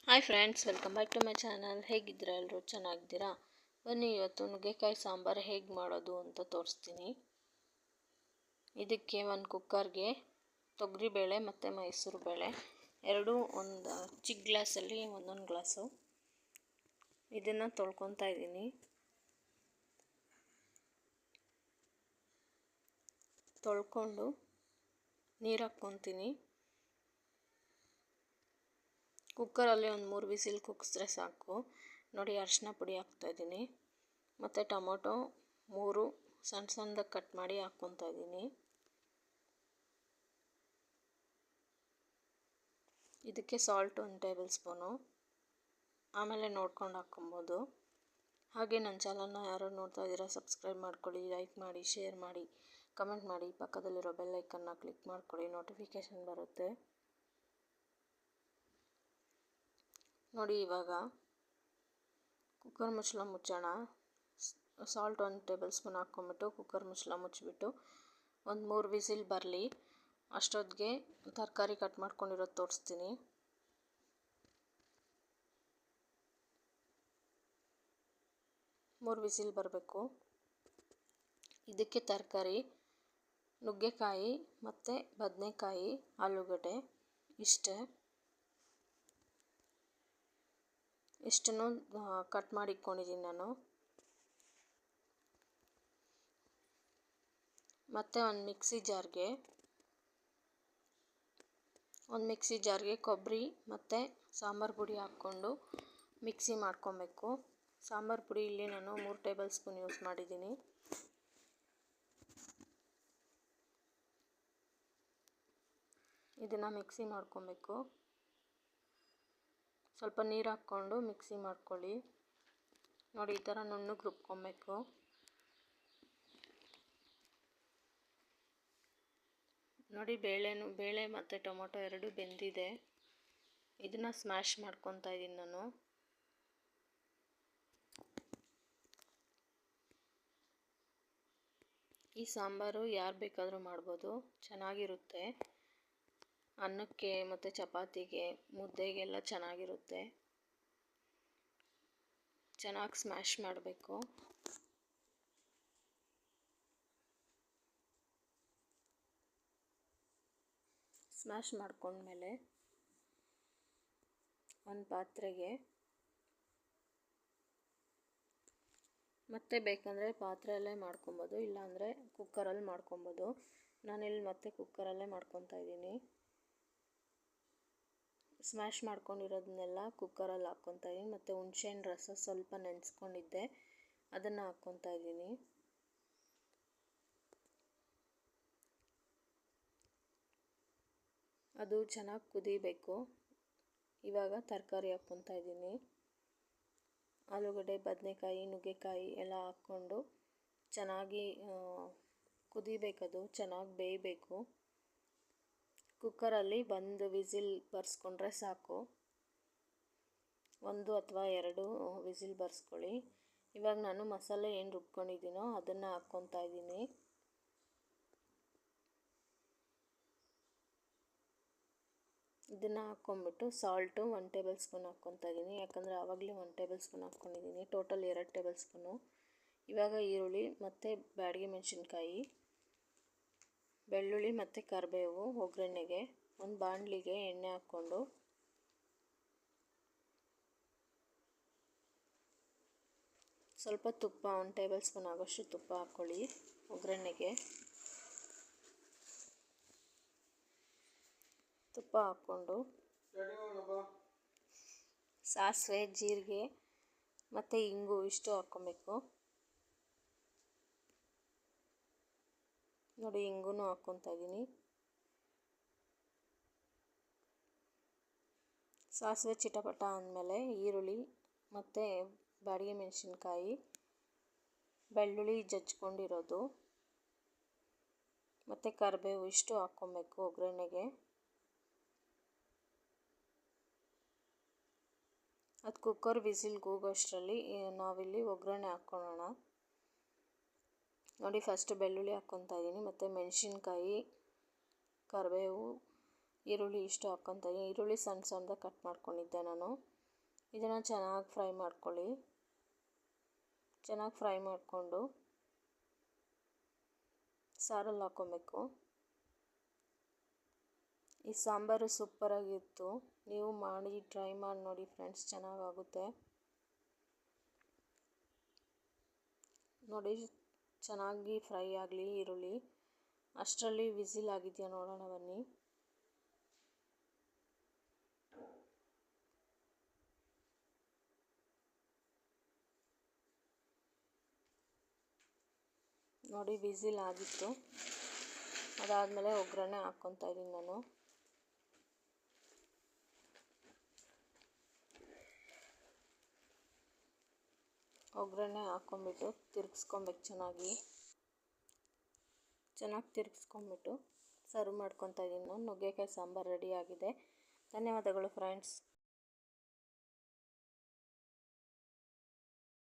Hi friends, welcome back to my channel. ಹೇಗಿದ್ದೀರಾ? ಎಲ್ಲರೂ ಚೆನ್ನಾಗಿದ್ದೀರಾ? ಬನ್ನಿ, ಇವತ್ತು ನುಗ್ಗೆಕಾಯಿ ಸಾಂಬಾರು ಹೇಗೆ ಮಾಡೋದು ಅಂತ ತೋರಿಸ್ತೀನಿ. ಇದಕ್ಕೆ ಒಂದು ಕುಕ್ಕರ್ಗೆ ತೊಗರಿಬೇಳೆ ಮತ್ತು ಮೈಸೂರು ಬೇಳೆ ಎರಡೂ ಒಂದು ಚಿಕ್ಕ ಗ್ಲಾಸಲ್ಲಿ ಒಂದೊಂದು ಗ್ಲಾಸು ಇದನ್ನು ತೊಳ್ಕೊತಾ ಇದ್ದೀನಿ. ತೊಳ್ಕೊಂಡು ನೀರು ಹಾಕ್ಕೊತೀನಿ. ಕುಕ್ಕರಲ್ಲಿ ಒಂದು 3 ವಿಸಿಲ್ ಕುಗ್ಸಿದ್ರೆ ಸಾಕು. ನೋಡಿ, ಅರಿಶಿನ ಪುಡಿ ಹಾಕ್ತಾಯಿದ್ದೀನಿ ಮತ್ತು ಟೊಮೊಟೊ 3 ಸಣ್ಣ ಸಣ್ಣದಾಗಿ ಕಟ್ ಮಾಡಿ ಹಾಕ್ಕೊತಾ ಇದ್ದೀನಿ. ಇದಕ್ಕೆ ಸಾಲ್ಟ್ 1 ಟೇಬಲ್ ಸ್ಪೂನು, ಆಮೇಲೆ ನೋಡ್ಕೊಂಡು ಹಾಕ್ಕೊಬೋದು. ಹಾಗೆ ನನ್ನ ಚಾನಲ್ನ ಯಾರು ನೋಡ್ತಾ ಇದ್ದೀರಾ ಸಬ್ಸ್ಕ್ರೈಬ್ ಮಾಡ್ಕೊಳ್ಳಿ, ಲೈಕ್ ಮಾಡಿ, ಶೇರ್ ಮಾಡಿ, ಕಮೆಂಟ್ ಮಾಡಿ, ಪಕ್ಕದಲ್ಲಿರೋ ಬೆಲ್ ಐಕನ್ನ ಕ್ಲಿಕ್ ಮಾಡ್ಕೊಳ್ಳಿ, ನೋಟಿಫಿಕೇಷನ್ ಬರುತ್ತೆ. ನೋಡಿ, ಇವಾಗ ಕುಕ್ಕರ್ ಮುಚ್ಚಳ ಮುಚ್ಚೋಣ. ಸಾಲ್ಟ್ 1 ಟೇಬಲ್ ಸ್ಪೂನ್ ಹಾಕ್ಕೊಂಬಿಟ್ಟು ಕುಕ್ಕರ್ ಮುಚ್ಚಳ ಮುಚ್ಚಿಬಿಟ್ಟು ಒಂದು 3 ವಿಸಿಲ್ ಬರಲಿ. ಅಷ್ಟೊತ್ತಿಗೆ ತರಕಾರಿ ಕಟ್ ಮಾಡ್ಕೊಂಡಿರೋದು ತೋರಿಸ್ತೀನಿ. ಮೂರು ವಿಸಿಲ್ ಬರಬೇಕು. ಇದಕ್ಕೆ ತರಕಾರಿ ನುಗ್ಗೆಕಾಯಿ ಮತ್ತು ಬದನೆಕಾಯಿ, ಆಲೂಗಡ್ಡೆ ಇಷ್ಟನ್ನು ಕಟ್ ಮಾಡಿ ಇಟ್ಕೊಂಡಿದ್ದೀನಿ ನಾನು. ಮತ್ತು ಒಂದು ಮಿಕ್ಸಿ ಜಾರ್ಗೆ ಕೊಬ್ಬರಿ ಮತ್ತು ಸಾಂಬಾರು ಪುಡಿ ಹಾಕ್ಕೊಂಡು ಮಿಕ್ಸಿ ಮಾಡ್ಕೊಬೇಕು. ಸಾಂಬಾರು ಪುಡಿ ಇಲ್ಲಿ ನಾನು 3 ಟೇಬಲ್ ಸ್ಪೂನ್ ಯೂಸ್ ಮಾಡಿದ್ದೀನಿ. ಇದನ್ನು ಮಿಕ್ಸಿ ಮಾಡ್ಕೊಬೇಕು. ಸ್ವಲ್ಪ ನೀರು ಹಾಕ್ಕೊಂಡು ಮಿಕ್ಸಿ ಮಾಡ್ಕೊಳ್ಳಿ. ನೋಡಿ, ಈ ಥರ ನುಣ್ಣಗೆ ರುಬ್ಕೊಬೇಕು. ನೋಡಿ, ಬೇಳೆ ಮತ್ತು ಟೊಮೊಟೊ ಎರಡೂ ಬೆಂದಿದೆ. ಇದನ್ನು ಸ್ಮ್ಯಾಶ್ ಮಾಡ್ಕೊತಾ ಇದ್ದೀನಿ ನಾನು. ಈ ಸಾಂಬಾರು ಯಾರು ಬೇಕಾದರೂ ಮಾಡ್ಬೋದು, ಚೆನ್ನಾಗಿರುತ್ತೆ. ಅನ್ನಕ್ಕೆ ಮತ್ತು ಚಪಾತಿಗೆ, ಮುದ್ದೆಗೆಲ್ಲ ಚೆನ್ನಾಗಿರುತ್ತೆ. ಚೆನ್ನಾಗಿ ಸ್ಮ್ಯಾಶ್ ಮಾಡಬೇಕು. ಸ್ಮ್ಯಾಶ್ ಮಾಡ್ಕೊಂಡ್ಮೇಲೆ ಒಂದು ಪಾತ್ರೆಗೆ, ಮತ್ತೆ ಬೇಕಂದರೆ ಪಾತ್ರೆಯಲ್ಲೇ ಮಾಡ್ಕೊಬೋದು, ಇಲ್ಲಾಂದರೆ ಕುಕ್ಕರಲ್ಲಿ ಮಾಡ್ಕೊಬೋದು. ನಾನಿಲ್ಲಿ ಮತ್ತೆ ಕುಕ್ಕರಲ್ಲೇ ಮಾಡ್ಕೊತಾ ಇದ್ದೀನಿ. ಸ್ಮ್ಯಾಶ್ ಮಾಡ್ಕೊಂಡಿರೋದನ್ನೆಲ್ಲ ಕುಕ್ಕರಲ್ಲಿ ಹಾಕ್ಕೊತಾ ಇದ್ದೀನಿ. ಮತ್ತು ಹುಣಸೆಹಣ್ಣು ರಸ ಸ್ವಲ್ಪ ನೆನೆಸ್ಕೊಂಡಿದ್ದೆ, ಅದನ್ನು ಹಾಕ್ಕೊತಾ ಇದ್ದೀನಿ. ಅದು ಚೆನ್ನಾಗಿ ಕುದಿಬೇಕು. ಇವಾಗ ತರಕಾರಿ ಹಾಕ್ಕೊತಾ ಇದ್ದೀನಿ. ಆಲೂಗಡ್ಡೆ, ಬದನೆಕಾಯಿ, ನುಗ್ಗೆಕಾಯಿ ಎಲ್ಲ ಹಾಕ್ಕೊಂಡು ಚೆನ್ನಾಗಿ ಕುದಿಬೇಕದು, ಚೆನ್ನಾಗಿ ಬೇಯಬೇಕು. ಕುಕ್ಕರಲ್ಲಿ 1 ವಿಸಿಲ್ ಬರ್ಸ್ಕೊಂಡ್ರೆ ಸಾಕು. 1 ಅಥವಾ 2 ವಿಸಿಲ್ ಬರ್ಸ್ಕೊಳ್ಳಿ. ಇವಾಗ ನಾನು ಮಸಾಲೆ ಏನು ರುಬ್ಕೊಂಡಿದ್ದೀನೋ ಅದನ್ನು ಹಾಕ್ಕೊತಾ ಇದ್ದೀನಿ. ಇದನ್ನು ಹಾಕ್ಕೊಂಬಿಟ್ಟು ಸಾಲ್ಟು 1 ಟೇಬಲ್ ಸ್ಪೂನ್ ಹಾಕ್ಕೊತಾ ಇದ್ದೀನಿ, ಯಾಕಂದರೆ ಆವಾಗಲೇ 1 ಟೇಬಲ್ ಸ್ಪೂನ್ ಹಾಕ್ಕೊಂಡಿದ್ದೀನಿ. Total 2 table spoon. ಇವಾಗ ಈರುಳ್ಳಿ ಮತ್ತು ಬ್ಯಾಡಗಿ ಮೆಣಸಿನ್ಕಾಯಿ, ಬೆಳ್ಳುಳ್ಳಿ ಮತ್ತು ಕರಿಬೇವು ಒಗ್ಗರಣೆಗೆ ಒಂದು ಬಾಣಲಿಗೆ ಎಣ್ಣೆ ಹಾಕ್ಕೊಂಡು ಸ್ವಲ್ಪ ತುಪ್ಪ 1 ಟೇಬಲ್ ಸ್ಪೂನ್ ಆಗೋಷ್ಟು ತುಪ್ಪ ಹಾಕ್ಕೊಳ್ಳಿ ಒಗ್ಗರಣೆಗೆ. ತುಪ್ಪ ಹಾಕ್ಕೊಂಡು ಸಾಸಿವೆ, ಜೀರಿಗೆ ಮತ್ತು ಇಂಗು ಇಷ್ಟು ಹಾಕ್ಕೊಬೇಕು. ನೋಡಿ, ಇಂಗು ಹಾಕ್ಕೊತಾ ಇದ್ದೀನಿ. ಸಾಸಿವೆ ಚಿಟಪಟ ಅಂದಮೇಲೆ ಈರುಳ್ಳಿ ಮತ್ತು ಬ್ಯಾಡಗಿ ಮೆಣಸಿನ್ಕಾಯಿ, ಬೆಳ್ಳುಳ್ಳಿ ಜಜ್ಕೊಂಡಿರೋದು ಮತ್ತು ಕರಿಬೇವು ಇಷ್ಟು ಹಾಕ್ಕೊಬೇಕು ಒಗ್ಗರಣೆಗೆ. ಅದು ಕುಕ್ಕರ್ ವಿಸಿಲ್ಗೆ ಹೋಗೋಷ್ಟರಲ್ಲಿ ನಾವಿಲ್ಲಿ ಒಗ್ಗರಣೆ ಹಾಕ್ಕೊಳ್ಳೋಣ. ನೋಡಿ, ಫಸ್ಟ್ ಬೆಳ್ಳುಳ್ಳಿ ಹಾಕ್ಕೊತಾ ಇದ್ದೀನಿ ಮತ್ತು ಮೆಣಸಿನ್ಕಾಯಿ, ಕರಿಬೇವು, ಈರುಳ್ಳಿ ಇಷ್ಟು ಹಾಕ್ಕೊತೀನಿ. ಈರುಳ್ಳಿ ಸಣ್ಣ ಸಣ್ಣದಾಗಿ ಕಟ್ ಮಾಡ್ಕೊಂಡಿದ್ದೆ ನಾನು. ಇದನ್ನು ಚೆನ್ನಾಗಿ ಫ್ರೈ ಮಾಡ್ಕೊಳ್ಳಿ. ಚೆನ್ನಾಗಿ ಫ್ರೈ ಮಾಡಿಕೊಂಡು ಸಾರಲ್ಲಿ ಹಾಕ್ಕೊಬೇಕು. ಈ ಸಾಂಬಾರು ಸೂಪರಾಗಿತ್ತು. ನೀವು ಮಾಡಿ ಟ್ರೈ ಮಾಡಿ ನೋಡಿ ಫ್ರೆಂಡ್ಸ್, ಚೆನ್ನಾಗಾಗುತ್ತೆ ನೋಡಿ. ಚೆನ್ನಾಗಿ ಫ್ರೈ ಆಗಲಿ ಈರುಳ್ಳಿ. ಅಷ್ಟರಲ್ಲಿ ವಿಸಿಲ್ ಆಗಿದೆಯಾ ನೋಡೋಣ ಬನ್ನಿ. ನೋಡಿ ವಿಸಿಲ್ ಆಗಿತ್ತು. ಅದಾದಮೇಲೆ ಒಗ್ಗರಣೆ ಹಾಕ್ಕೊತಾ ಇದ್ದೀನಿ ನಾನು. ಒಗ್ಗರಣೆ ಹಾಕ್ಕೊಂಬಿಟ್ಟು ತಿರ್ಗಿಸ್ಕೊಬೇಕು. ಚೆನ್ನಾಗಿ ತಿರ್ಗಿಸ್ಕೊಂಬಿಟ್ಟು ಸರ್ವ್ ಮಾಡ್ಕೊತಾ ಇದ್ದೀನಿ ನಾನು. ನುಗ್ಗೆಕಾಯಿ ಸಾಂಬಾರು ರೆಡಿ ಆಗಿದೆ. ಧನ್ಯವಾದಗಳು ಫ್ರೆಂಡ್ಸ್.